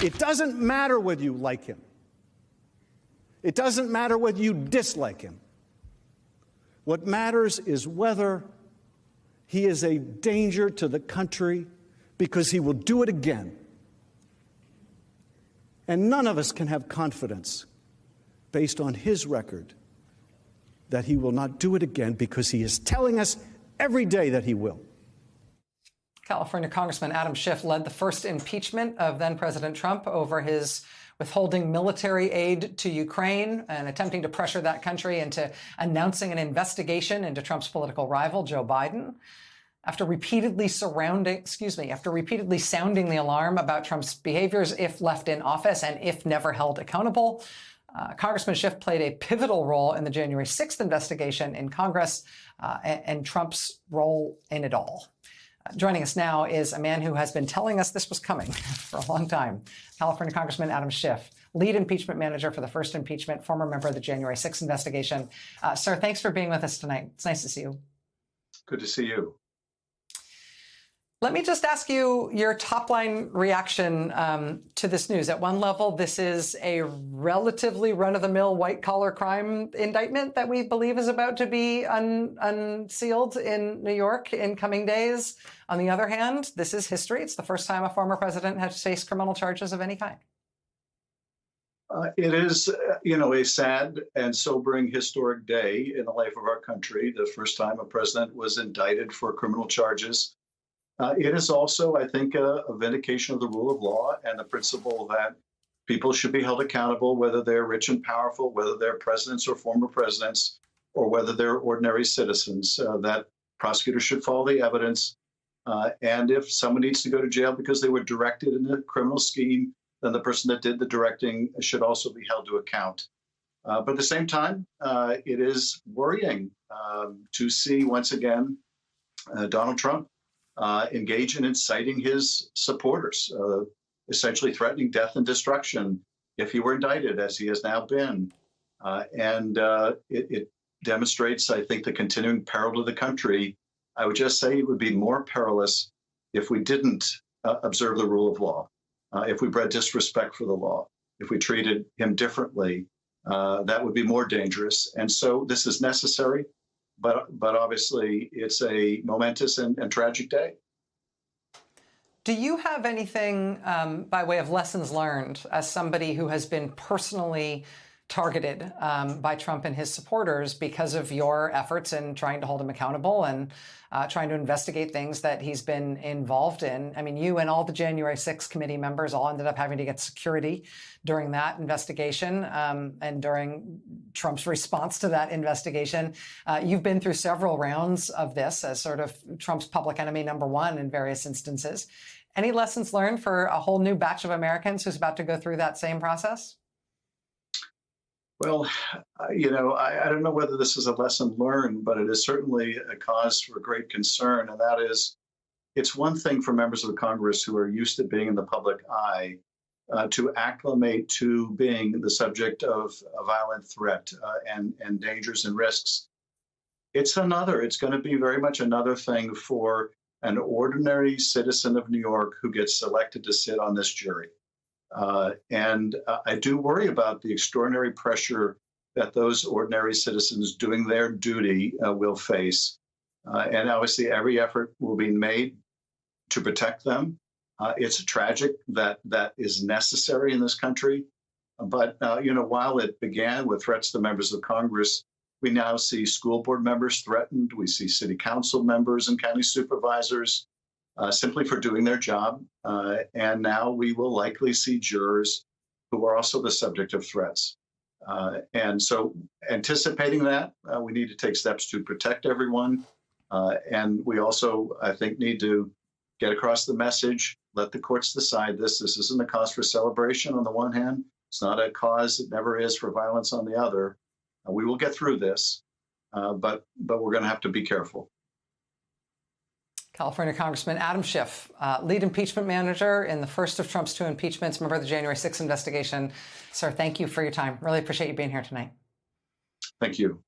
It doesn't matter whether you like him. It doesn't matter whether you dislike him. What matters is whether he is a danger to the country, because he will do it again. And none of us can have confidence based on his record that he will not do it again, because he is telling us every day that he will. California Congressman Adam Schiff led the first impeachment of then-President Trump over his withholding military aid to Ukraine and attempting to pressure that country into announcing an investigation into Trump's political rival, Joe Biden. After repeatedly sounding the alarm about Trump's behaviors if left in office and if never held accountable, Congressman Schiff played a pivotal role in the January 6th investigation in Congress and Trump's role in it all. Joining us now is a man who has been telling us this was coming for a long time, California Congressman Adam Schiff, lead impeachment manager for the first impeachment, former member of the January 6th investigation. Sir, thanks for being with us tonight. It's nice to see you. Good to see you. Let me just ask you your top-line reaction to this news. At one level, this is a relatively run-of-the-mill white-collar crime indictment that we believe is about to be unsealed in New York in coming days. On the other hand, this is history. It's the first time a former president has faced criminal charges of any kind. It is, a sad and sobering historic day in the life of our country. The first time a president was indicted for criminal charges. It is also, I think, a vindication of the rule of law and the principle that people should be held accountable, whether they're rich and powerful, whether they're presidents or former presidents, or whether they're ordinary citizens, that prosecutors should follow the evidence. And if someone needs to go to jail because they were directed in a criminal scheme, then the person that did the directing should also be held to account. But at the same time, it is worrying to see once again Donald Trump engage in inciting his supporters, essentially threatening death and destruction if he were indicted, as he has now been. And it demonstrates, I think, the continuing peril to the country. I would just say it would be more perilous if we didn't observe the rule of law, if we bred disrespect for the law, if we treated him differently, that would be more dangerous. And so this is necessary. But obviously, it's a momentous and tragic day. Do you have anything by way of lessons learned as somebody who has been personally targeted by Trump and his supporters because of your efforts in trying to hold him accountable and trying to investigate things that he's been involved in? I mean, you and all the January 6th committee members all ended up having to get security during that investigation and during Trump's response to that investigation. You've been through several rounds of this as sort of Trump's public enemy number one in various instances. Any lessons learned for a whole new batch of Americans who's about to go through that same process? Well, I don't know whether this is a lesson learned, but it is certainly a cause for great concern. And that is, it's one thing for members of the Congress who are used to being in the public eye to acclimate to being the subject of a violent threat and dangers and risks. It's going to be very much another thing for an ordinary citizen of New York who gets selected to sit on this jury. And I do worry about the extraordinary pressure that those ordinary citizens doing their duty will face. And obviously, every effort will be made to protect them. It's tragic that is necessary in this country. But, while it began with threats to members of Congress, we now see school board members threatened. We see city council members and county supervisors simply for doing their job. And now we will likely see jurors who are also the subject of threats. And so anticipating that, we need to take steps to protect everyone. And we also, I think, need to get across the message, let the courts decide this. This isn't a cause for celebration on the one hand. It's not a cause, it never is, for violence on the other. We will get through this, but we're going to have to be careful. California Congressman Adam Schiff, lead impeachment manager in the first of Trump's two impeachments, member of the January 6th investigation. Sir, thank you for your time. Really appreciate you being here tonight. Thank you.